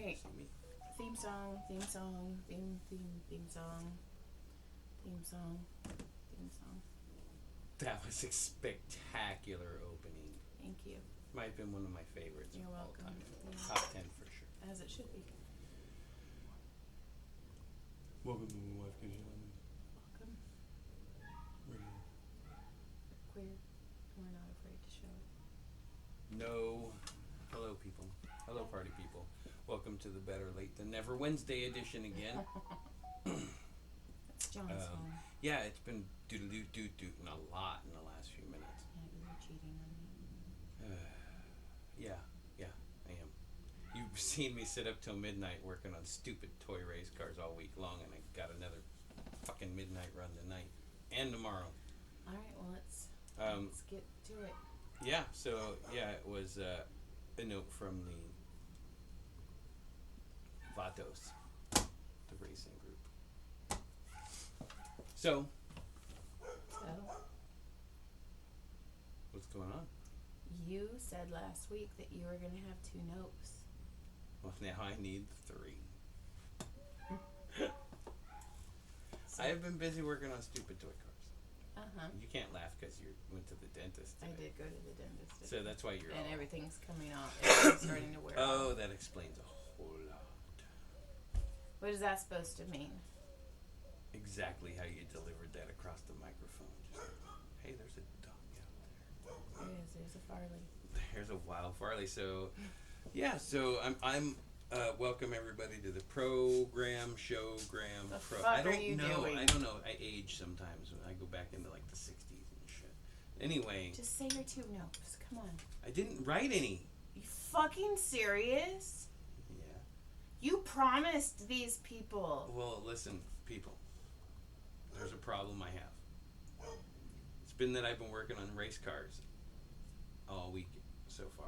Okay. See me? Theme song. Theme song. That was a spectacular opening. Thank you. Might have been one of my favorites You're of all welcome. time. Yeah. Top 10 for sure. As it should be. Welcome to My Wife Gives You Lemons. Welcome. Radio. Queer. We're not afraid to show it. No. Hello, people. Hello, party people. Welcome to the Better Late Than Never Wednesday edition again. It's John's phone. Yeah, it's been doodle-doo-doo-dooting a lot in the last few minutes. Yeah, you were cheating on me. Yeah, I am. You've seen me sit up till midnight working on stupid toy race cars all week long, and I got another fucking midnight run tonight and tomorrow. All right, well, let's get to it. Yeah, so, it was a note from the Vatos, the racing group. So, what's going on? You said last week that you were going to have 2 notes. Well, now I need 3. So, I have been busy working on stupid toy cars. Uh-huh. You can't laugh because you went to the dentist today. I did go to the dentist. So that's why you're and all... everything's coming off. Everything's starting to wear Oh, off. that explains a whole lot. What is that supposed to mean? Exactly how you delivered that across the microphone. Just, hey, there's a dog out there. There's a Farley. There's a wild Farley. So, so I'm welcome everybody to the showgram. The fuck I don't are you know. doing? I don't know. I age sometimes. I go back into like the 60s and shit. Anyway. Just say your 2 notes. Come on. I didn't write any. You fucking serious? Yeah. You promised these people. Well, listen, people. There's a problem I have. It's been that I've been working on race cars all week so far.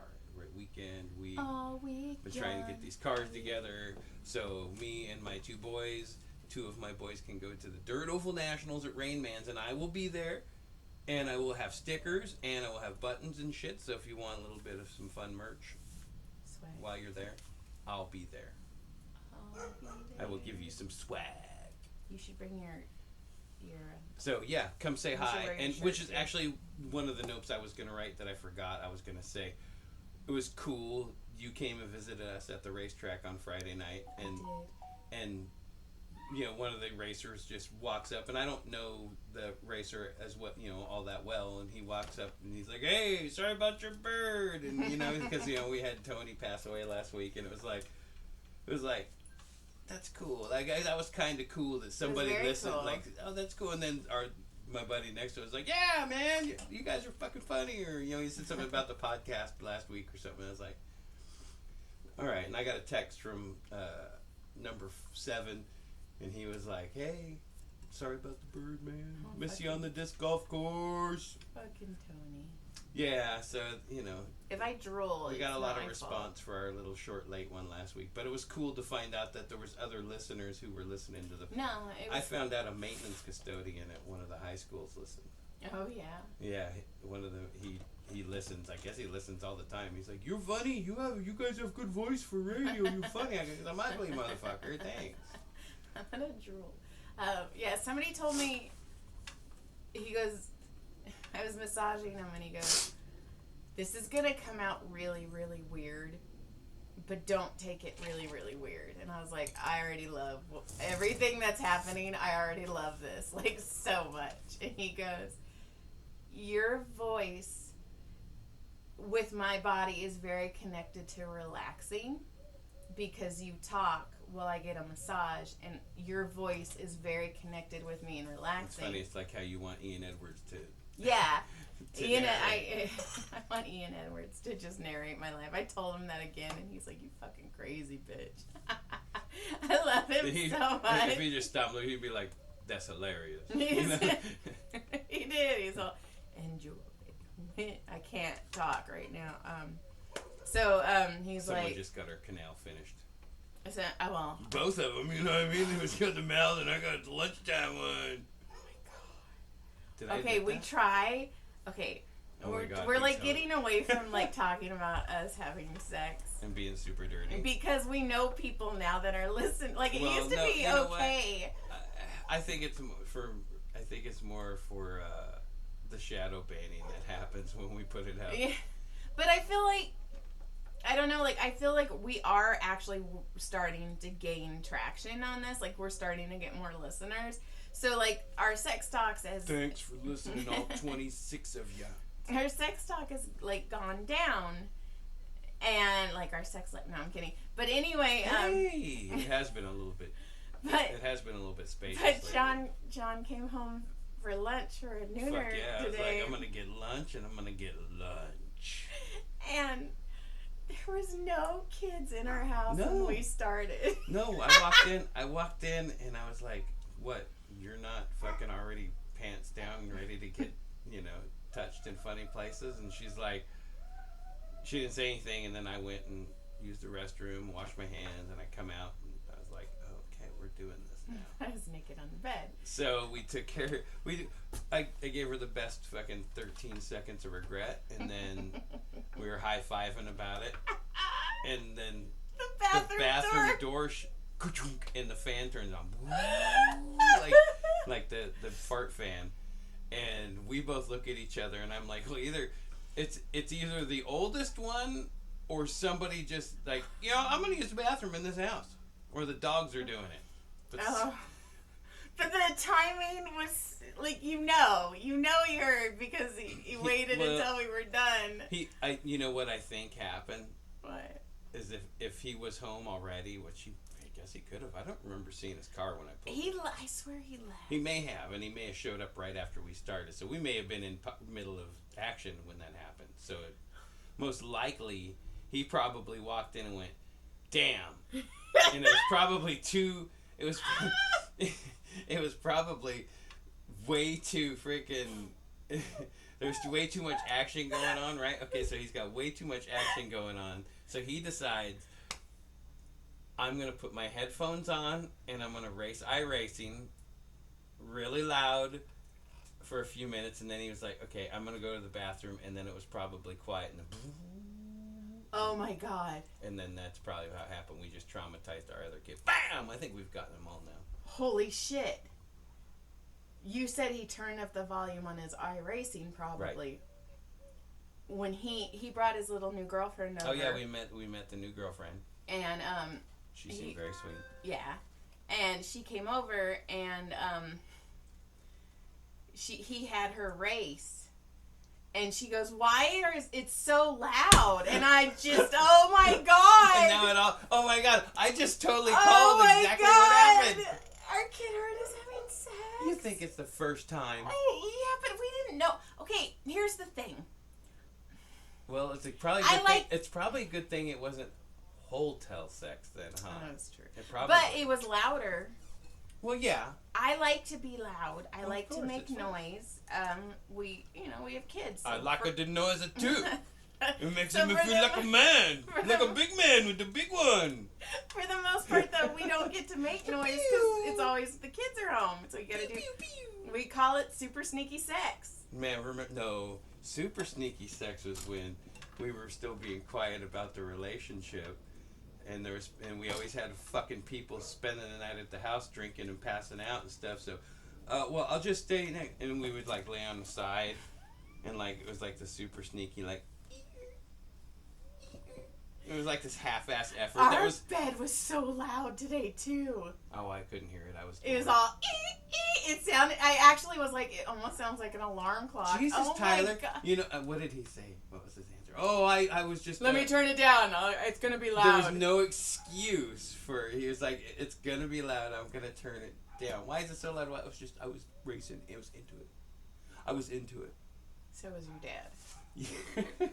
Week. All week. Been trying to get these cars together so me and my 2 boys, 2 of my boys can go to the Dirt Oval Nationals at Rain Man's, and I will be there. And I will have stickers, and I will have buttons and shit, so if you want a little bit of some fun merch Swag. while you're there, I'll be there. I'll be there. I will give you some swag. You should bring your So come say You should hi, wear your and shirt, which is too. actually one of the notes I was gonna write that I forgot. I was gonna say it was cool. You came and visited us at the racetrack on Friday night, I did. and one of the racers just walks up, and I don't know the racer as well, all that well, and he walks up and he's like, "Hey, sorry about your bird," and because we had Tony pass away last week, and it was like. That's cool. Like that was kind of cool that somebody listened. Cool. Like, oh, that's cool. And then my buddy next to us was like, "Yeah, man, you guys are fucking funny." Or he said something about the podcast last week or something. I was like, "All right." And I got a text from number 7, and he was like, "Hey, sorry about the bird, man. Oh, Miss you on the disc golf course." Fucking Tony. Yeah, so If I drool, we it's got a lot not of my response for our little short late one last week, but it was cool to find out that there was other listeners who were listening to the. Fault. No, it was. I found out a maintenance custodian at one of the high schools listened. Oh yeah. Yeah, one of the he listens. I guess he listens all the time. He's like, "You're funny. You guys have good voice for radio. You're funny." I go, "I'm ugly, motherfucker. Thanks." I'm gonna drool. Somebody told me. He goes. I was massaging him, and he goes, "This is gonna come out really, really weird, but don't take it really, really weird." And I was like, "I already love everything that's happening. I already love this, like, so much." And he goes, "Your voice with my body is very connected to relaxing because you talk while I get a massage, and your voice is very connected with me and It's relaxing." funny. It's like how you want Ian Edwards to. Yeah. to Ian, narrate. I want Ian Edwards to just narrate my life. I told him that again, and he's like, "You fucking crazy bitch." I love him so much. If he just stopped, he'd be like, "That's hilarious." He did. He's all, "Enjoy." I can't talk right now. He's Someone like, just got her canal finished. I said, "Oh well." Both of them, you know what I mean? He was got the mouth, and I got the lunchtime one. Oh my god. Did I Okay, admit we that? try. Okay, Oh my God, we're he like totally- getting away from like talking about us having sex and being super dirty. because we know people now that are listening. Like it Well, used to no, be you know what? okay. I think it's more for the shadow banning that happens when we put it out. Yeah. But I feel like I don't know. Like I feel like we are actually starting to gain traction on this. Like we're starting to get more listeners. So like our sex talks as Thanks for listening, all 26 of ya. our sex talk has like gone down, and like our sex life. No, I'm kidding. But anyway, Hey, it has been a little bit. but It has been a little bit spacious. but lately. John came home for lunch for a nooner Fuck yeah! I was today, like, I'm gonna get lunch, and I'm gonna get lunch. and there was no kids in our house No. when we started. No, I walked in, and I was like, "What? You're not fucking already pants down and ready to get, touched in funny places?" And she's like, she didn't say anything, and then I went and used the restroom, washed my hands, and I come out, and I was like, "Okay, we're doing this now." I was naked on the bed. So we took care. I gave her the best fucking 13 seconds of regret, and then we were high fiving about it, and then The bathroom door. and the fan turns on, like the fart fan, and we both look at each other, and I'm like, well, it's either the oldest one or somebody just like, I'm gonna use the bathroom in this house, or the dogs are doing it. But But the timing was like you're because he waited until we were done. you know what I think happened What? is if he was home already, which I guess he could have. I don't remember seeing his car when I pulled. I swear he left. He may have, and he may have showed up right after we started. So we may have been in middle of action when that happened. So most likely he probably walked in and went, "Damn," and it was probably It was. It was probably way too freaking. There's way too much action going on, right? Okay, so he's got way too much action going on. So he decides, I'm going to put my headphones on and I'm going to race iRacing really loud for a few minutes. And then he was like, okay, I'm going to go to the bathroom. And then it was probably quiet. Oh my God. And then that's probably how it happened. We just traumatized our other kid. Bam! I think we've gotten them all now. Holy shit. You said he turned up the volume on his iRacing probably. Right. When he brought his little new girlfriend over. Oh yeah, we met the new girlfriend. And She seemed very sweet. Yeah. And she came over and he had her race. And she goes, "Why is it so loud?" And I just, oh my God! And now oh my God! I just totally called exactly what happened. Our kid heard us having sex. You think it's the first time? Yeah, but we didn't know. Okay, here's the thing. Well, it's probably it's probably a good thing it wasn't hotel sex then, huh? Oh, that's true. But it was louder. Well, yeah. I like to be loud. I like to course, make it's fine. noise. We have kids. I so like the noise too. It makes So me for feel the- like a man, for like the- a big man with the big one. For the most part, though, we don't get to make noise because it's always the kids are home. So we gotta do. We call it super sneaky sex. Man, super sneaky sex was when we were still being quiet about the relationship, and we always had fucking people spending the night at the house drinking and passing out and stuff. So, well, I'll just stay next, and we would like lay on the side, and like it was like the super sneaky like. It was like this half-ass effort. Our bed was so loud today too. Oh, I couldn't hear it. It was all. It sounded. I actually was like. It almost sounds like an alarm clock. Jesus, oh Tyler. My God. You know what did he say? What was his answer? Oh, I was just. Let me turn it down. It's gonna be loud. There was no excuse for. He was like, "It's gonna be loud. I'm gonna turn it down." Why is it so loud? Well, I was racing. I was into it. I was into it. So was your dad.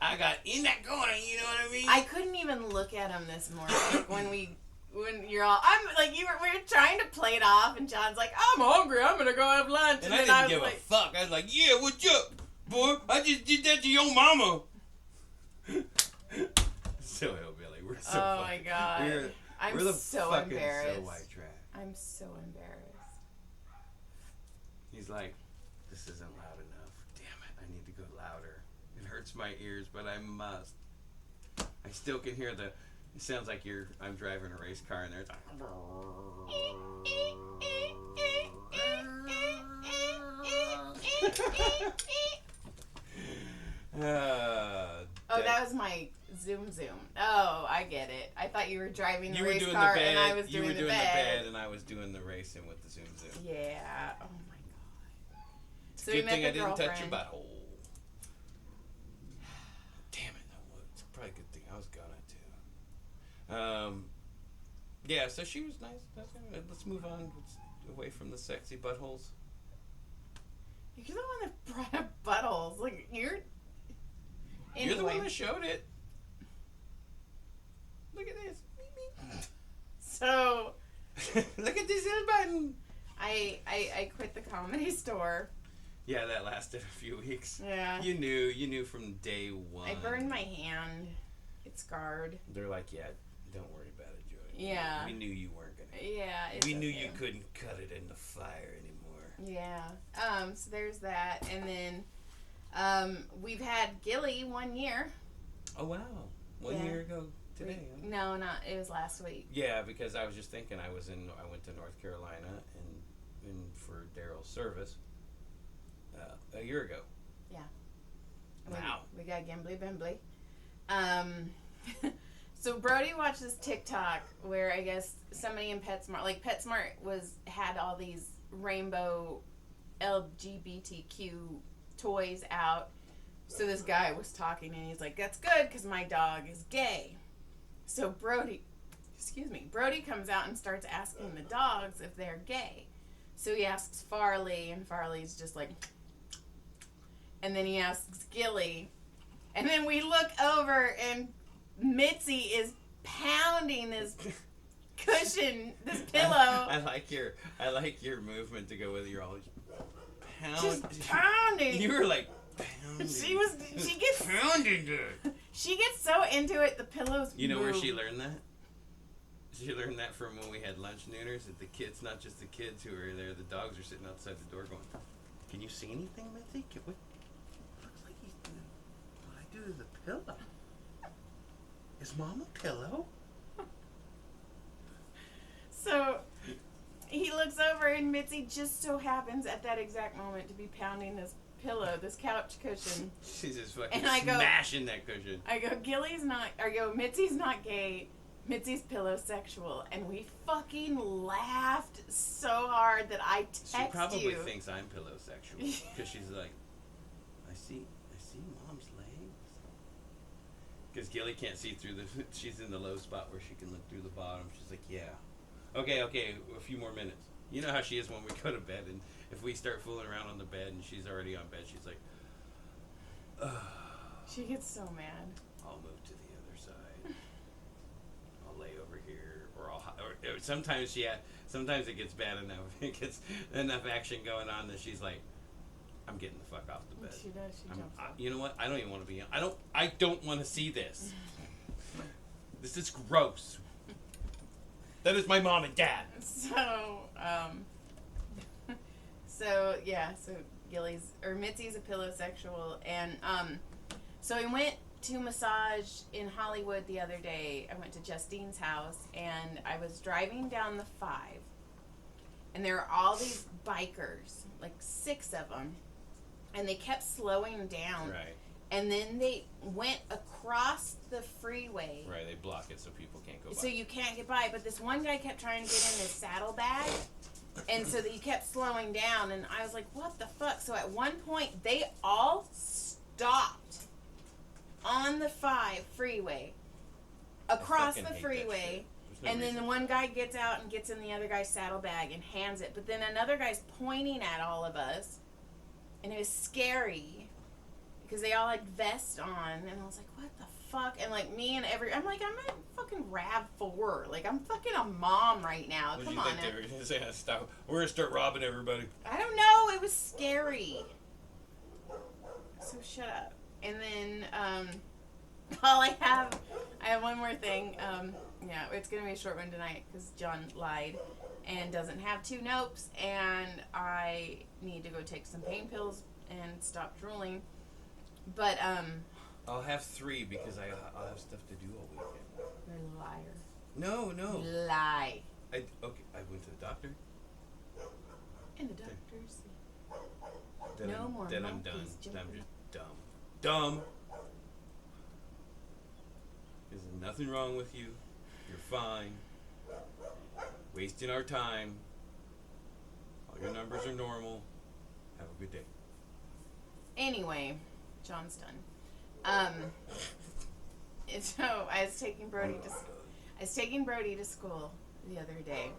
I got in that corner. You know what I mean? I couldn't even look at him this morning when you're all. I'm like we were trying to play it off, and John's like, "I'm hungry. I'm gonna go have lunch." And I then didn't was give like, a fuck. I was like, "Yeah, what's up, boy? I just did that to your mama." So hillbilly. We're so. Oh my God. I'm we're the so fucking embarrassed. So white trash. I'm so embarrassed. He's like, this isn't loud enough. Damn it! I hurts my ears, but I must. I still can hear the. It sounds like I'm driving a race car, and there's. Oh, that was my Zoom. Oh, I get it. I thought you were driving the You were race doing car the bed, and I was you doing were the doing the bed. bed, and I was doing the racing with the Zoom. Yeah. Oh my god. So Good we met thing the I didn't girlfriend. touch your butthole. Damn it! It's probably a good thing I was gonna too. Yeah. So she was nice. Let's move on away from the sexy buttholes. You're the one that brought up buttholes. Like you're. Anyway. You're the one that showed it. Look at this. So. Look at this little button. I quit the Comedy Store. Yeah, that lasted a few weeks. Yeah. You knew from day one. I burned my hand. It's scarred. They're like, yeah, don't worry about it, Joy. Yeah. We knew you weren't gonna. Yeah. It's We knew okay. you couldn't cut it in the fire anymore. Yeah. So there's that, and then we've had Gilly 1 year. Oh wow! One year ago today. Huh? No, not. It was last week. Yeah, because I was just thinking I went to North Carolina and for Daryl's service a year ago. Yeah. Wow. We got Gimbly Bimbly. So Brody watched this TikTok where I guess somebody in PetSmart, like PetSmart had all these rainbow LGBTQ toys out. So this guy was talking and he's like, "That's good because my dog is gay." So Brody comes out and starts asking the dogs if they're gay. So he asks Farley, and Farley's just like, and then he asks Gilly, and then we look over and Mitzi is pounding this cushion, this pillow. I like your movement to go with your always pound. Just pounding. You were like pounding. She gets pounding it. She gets so into it, the pillows You know move. where she learned that? She learned that from when we had lunch nooners. That the kids, not just the kids who were there, the dogs are sitting outside the door going, "Can you see anything, Mitzi? What looks like he's doing what I do to the pillow? Is Mom a pillow?" So he looks over and Mitzi just so happens at that exact moment to be pounding this pillow, this couch cushion. She's just fucking And I go- smashing that cushion. I go, Mitzi's not gay. Mitzi's pillowsexual, and we fucking laughed so hard that I texted She probably you. thinks I'm pillowsexual because she's like, I see Mom's legs. Because Gilly can't see through she's in the low spot where she can look through the bottom. She's like, yeah. Okay, a few more minutes. You know how she is when we go to bed, and if we start fooling around on the bed and she's already on bed, she's like, ugh. She gets so mad. I'll move to the other side. I'll lay over here, or sometimes sometimes it gets bad enough. It gets enough action going on that she's like, I'm getting the fuck off the bed. She does. She jumps up. You know what? I don't even want to be. I don't want to see this. This is gross. That is my mom and dad. So Mitzi's a pillowsexual, and so we went to massage in Hollywood the other day. I went to Justine's house, and I was driving down the 5, and there were all these bikers, like 6 of them, and they kept slowing down. Right. And then they went across the freeway. Right. They block it so people can't go by. So you can't get by. But this one guy kept trying to get in his saddlebag. And so he kept slowing down. And I was like, what the fuck? So at one point, they all stopped on the 5 freeway. Across fucking the hate that freeway. shit. There's no And then reason. the one guy gets out and gets in the other guy's saddlebag and hands it. But then another guy's pointing at all of us. And it was scary. Because they all had vests on, and I was like, what the fuck? And like me and I'm like, I'm at fucking RAV4. Like, I'm fucking a mom right now. What Come do you on. think they were going to say? Stop. We're going to start robbing everybody. I don't know. It was scary. So shut up. And then, I have one more thing. Yeah, it's going to be a short one tonight because John lied and doesn't have 2 nopes, and I need to go take some pain pills and stop drooling. But I'll have 3 because I'll have stuff to do all weekend. You're a liar. No. Lie. I went to the doctor. And the doctors. Then No more Then I'm done. monkeys Then I'm jumping. just dumb. There's nothing wrong with you. You're fine. Wasting our time. All your numbers are normal. Have a good day. Anyway, John's done. So I was taking Brody to school the other day,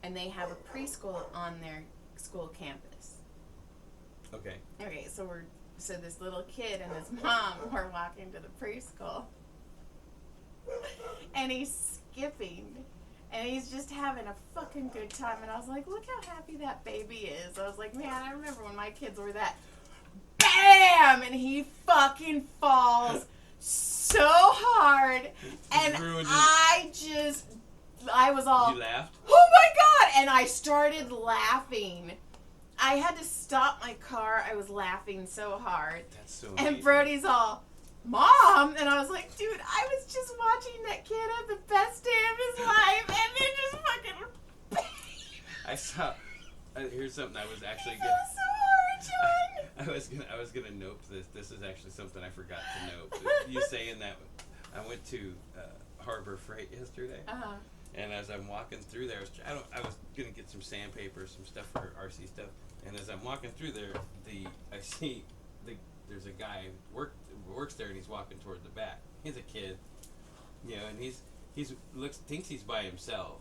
and they have a preschool on their school campus. Okay. Okay, so this little kid and his mom were walking to the preschool, and he's skipping, and he's just having a fucking good time. And I was like, look how happy that baby is. I was like, man, I remember when my kids were that. Bam! And he fucking falls so hard, and I was all, You laughed? oh my god! And I started laughing. I had to stop my car. I was laughing so hard. That's so And amazing. Brody's all, Mom! And I was like, dude, I was just watching that kid have the best day of his life, and then just fucking I saw. Here's something I was actually fell so hard, John! I was gonna note this. This is actually something I forgot to note. You saying that, I went to Harbor Freight yesterday, and as I'm walking through there, I was gonna get some sandpaper, some stuff for RC stuff, and as I'm walking through there, I see there's a guy works there, and he's walking toward the back. He's a kid, and thinks he's by himself,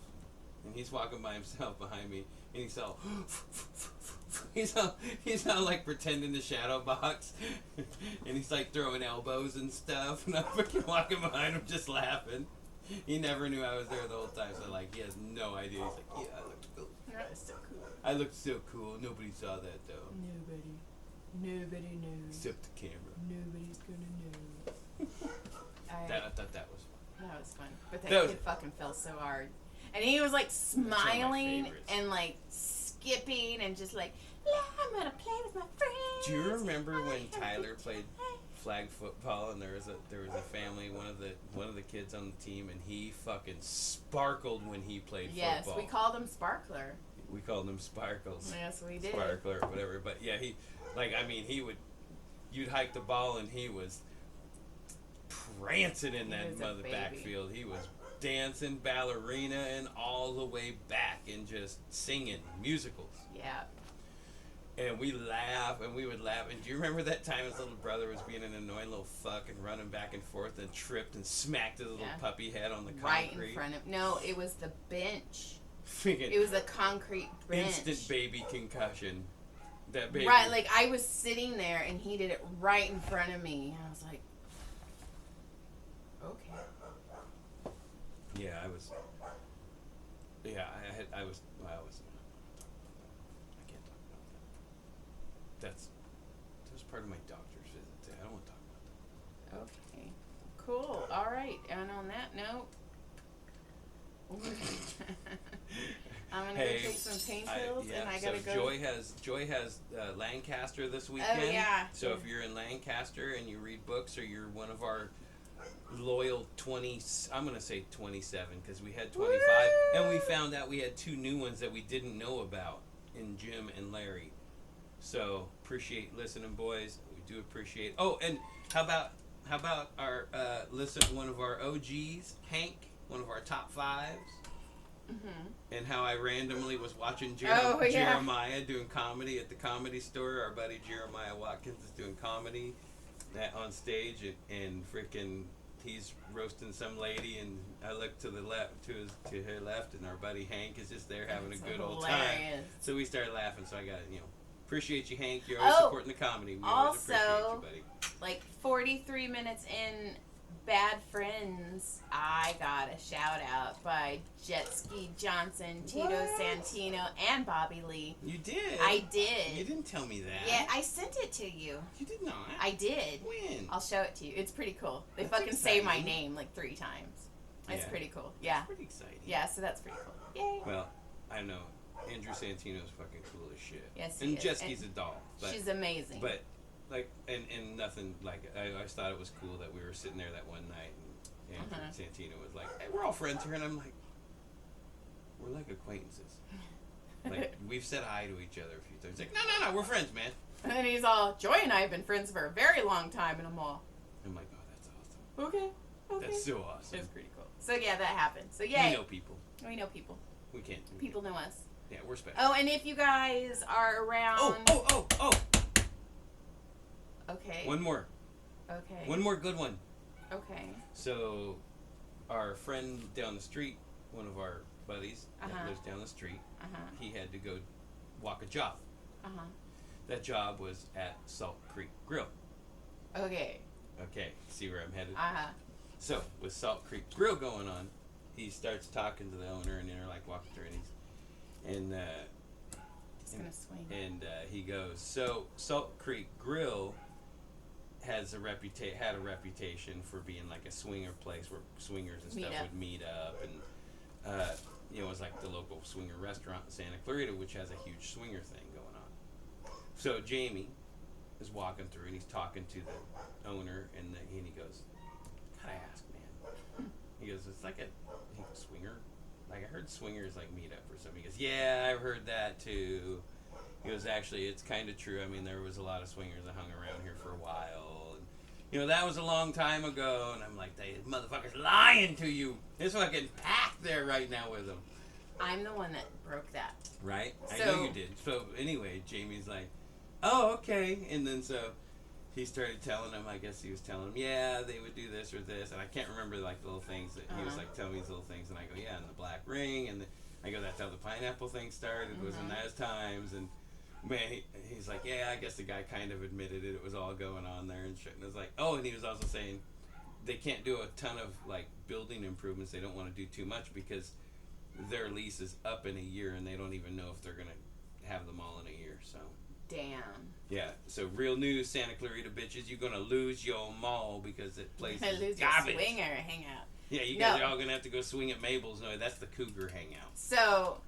and he's walking by himself behind me, and he's all. He's all like pretending to shadow box, and he's like throwing elbows and stuff, and I'm freaking walking behind him just laughing. He never knew I was there the whole time, so like he has no idea. He's like, yeah, I looked cool. That was so cool. I looked so cool. Nobody saw that though. Nobody knows. Except the camera. Nobody's gonna know. I thought that was fun. That was fun. But that That kid was- fucking fell so hard. And he was like one of my smiling favorites. and like skipping and just like, yeah, I'm gonna play with my friends. Do you remember I'm when gonna have a Tyler good played time." flag football, and there was a family, one of the kids on the team, and he fucking sparkled when he played Yes, football. we called him Sparkler. We called him Sparkles. Yes, we did. Sparkler or whatever. But yeah, you'd hike the ball and he was prancing in He that was a mother baby. backfield. He was dancing, ballerina, and all the way back and just singing musicals. Yeah. And we laugh and we would laugh. And do you remember that time his little brother was being an annoying little fuck and running back and forth and tripped and smacked his little Yeah. puppy head on the Right concrete? in front of. No, it was the bench. Freaking It was a concrete bench. instant baby concussion. That baby. Right, like I was sitting there and he did it right in front of me. And I was like, okay. Yeah, I was. Yeah, I was. I can't talk about that. That was part of my doctor's visit today. I don't want to talk about Okay. Cool. All right. And on that note, I'm gonna Hey, go take some pain that. pills, and I gotta so go. Joy has Lancaster this weekend. Oh yeah. So if you're in Lancaster and you read books, or you're one of our loyal 20, I'm gonna say 27 because we had 25, and we found out we had 2 new ones that we didn't know about in Jim and Larry. So appreciate listening, boys. We do appreciate. Oh, and how about our one of our OGs, Hank, one of our top 5s. Mhm. And how I randomly was watching Oh, yeah. Jeremiah doing comedy at the Comedy Store. Our buddy Jeremiah Watkins is doing comedy on stage, and freaking he's roasting some lady, and I look to the left, to her left, and our buddy Hank is just there having That's a good old time. hilarious. So we started laughing. So I got appreciate you, Hank. You're always Oh, supporting the comedy. We always appreciate also- you, buddy. Like 43 minutes in Bad Friends, I got a shout out by Jet Ski Johnson, Tito What? Santino, and Bobby Lee. You did. I did. You didn't tell me that. Yeah, I sent it to you. You did not. I did. When? I'll show it to you. It's pretty cool. They That's fucking say my exciting. name like 3 times. It's Yeah. pretty cool. Yeah. Pretty exciting. Yeah, so that's pretty cool. Yay. Well, I know Andrew Santino's fucking cool as shit. Yes, he And is. Jesky's And a doll. But, she's amazing. but like, and nothing like it. I just thought it was cool that we were sitting there that one night, and Andrew Santino was like, "Hey, we're all friends here," and I'm like, "We're like acquaintances. Like, we've said hi to each other a few times." He's like, "No, we're friends, man." And then he's all, "Joy and I have been friends for a very long time," and I'm all, I'm like, "Oh, that's awesome. okay. That's so awesome." It's pretty cool. So yeah, that happened. So We yay. know people. We know people. We can't. People know us. Yeah, we're special. Oh, and if you guys are around... Oh. Okay. One more. Okay. One more good one. Okay. So, our friend down the street, one of our buddies that lives down the street, he had to go walk a job. That job was at Salt Creek Grill. Okay. Okay, see where I'm headed? Uh-huh. So, with Salt Creek Grill going on, he starts talking to the owner, and they're like walking through, and Just gonna swing. And he goes, so Salt Creek Grill had a reputation for being like a swinger place where swingers and stuff would meet up, and it was like the local swinger restaurant in Santa Clarita, which has a huge swinger thing going on. So Jamie is walking through, and he's talking to the owner, and he goes, "Can I ask, man?" He goes, "It's like a swinger. Like, I heard swingers like meet up or something." He goes, "Yeah, I've heard that too." He goes, "Actually, it's kind of true. I mean, there was a lot of swingers that hung around here for a while. And, that was a long time ago." And I'm like, "They motherfucker's lying to you. There's fucking packed there right now with them." I'm the one that broke that. Right? I know you did. So, anyway, Jamie's like, "Oh, okay." And then so he started telling him, I guess he was telling him, yeah, they would do this or this. And I can't remember, like, the little things that he was, like, telling me these little things. And I go, "Yeah, and the black ring." And I go, "That's how the pineapple thing started. It was in those times." And, man, he's like, "Yeah, I guess the guy kind of admitted it. It was all going on there and shit." And I was like, oh, and he was also saying they can't do a ton of, like, building improvements. They don't want to do too much because their lease is up in a year, and they don't even know if they're going to have them all in a year, so. Damn. Yeah, so real news, Santa Clarita bitches, you're gonna lose your mall because that place is Lose garbage. your swinger hangout. Yeah, you guys are all gonna have to go swing at Mabel's. No, that's the Cougar hangout. So,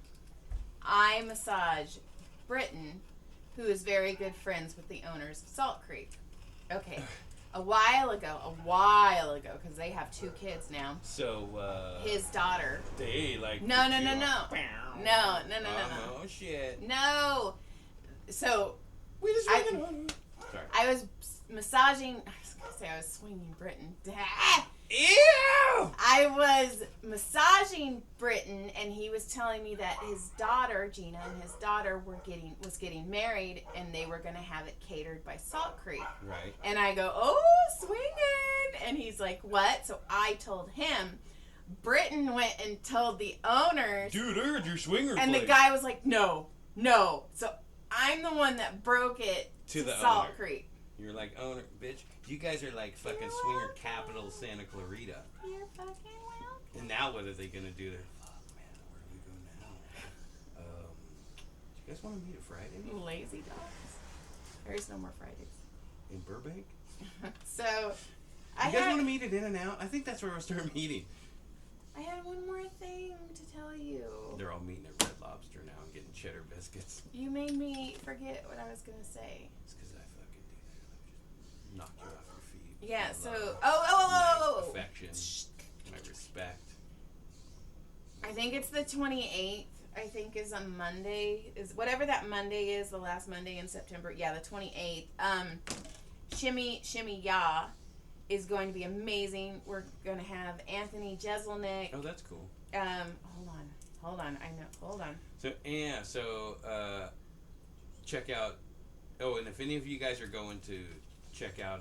I massage Britton, who is very good friends with the owners of Salt Creek. Okay, a while ago, because they have 2 kids now. So, his daughter. they like. No. No. Oh shit. No. So, We just Sorry. I I was massaging. I was gonna say I was swinging Britton. Ew! I was massaging Britton, and he was telling me that his daughter, Gina, and his daughter was getting married, and they were gonna have it catered by Salt Creek. Right. And I go, "Oh, swinging!" And he's like, "What?" So I told him. Britton went and told the owners. Dude, I heard your swinger And place. the guy was like, "No." So I'm the one that broke it to the Salt owner. Creek. You're like, "Owner, bitch, you guys are like fucking swinger capital Santa Clarita." You're fucking welcome. And now what are they gonna do? They're, "Fuck, man, where do we go now? Do you guys want to meet at Friday Lazy dogs. There's no more Fridays. in Burbank? So, You guys want to meet at In-N-Out? I think that's where we'll start meeting." I had one more thing to tell you. They're all meeting at Red Lobster now and getting cheddar biscuits. You made me forget what I was gonna say. It's because I fucking do that. I just knock you off your feet. Yeah. My So, love, my affection, my respect. I think it's the 28th. I think is a Monday. Is whatever that Monday is, the last Monday in September. Yeah, the 28th. Shimmy Ya is going to be amazing. We're going to have Anthony Jeselnik. Oh, that's cool. Hold on. I know. Hold on. So, yeah, check out. Oh, and if any of you guys are going to check out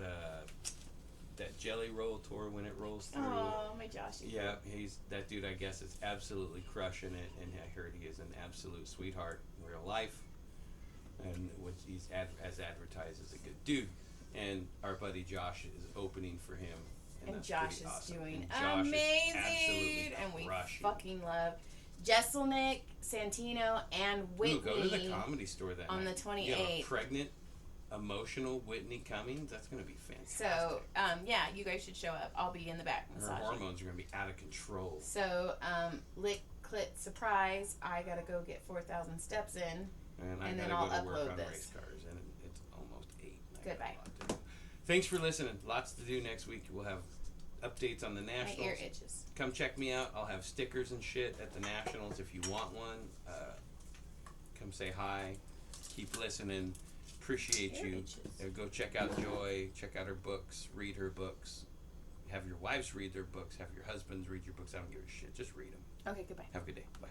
that Jelly Roll tour when it rolls through. Oh, my Josh. Yeah, that dude, I guess, is absolutely crushing it, and I heard he is an absolute sweetheart in real life, and he's as advertised as a good dude. And our buddy Josh is opening for him, And that's Josh pretty is awesome. doing And Josh is amazing, absolutely and we crushing. fucking love Jeselnik, Santino, and Whitney. Ooh, go to the Comedy Store that on night. the 28th. You have a pregnant, emotional Whitney Cummings. That's going to be fantastic. So, yeah, you guys should show up. I'll be in the back Her massaging. hormones are going to be out of control. So, lick clit surprise. I gotta go get 4,000 steps in. And I And then gotta I'll go to work upload on this. race cars, and it's almost 8. Goodbye. Thanks for listening. Lots to do next week. We'll have updates on the My Nationals. ear itches. Come check me out. I'll have stickers and shit at the Nationals if you want one. Come say hi. Keep listening. Appreciate Ear you. itches. Go check out Joy. Check out her books. Read her books. Have your wives read their books. Have your husbands read your books. I don't give a shit. Just read them. Okay, goodbye. Have a good day. Bye.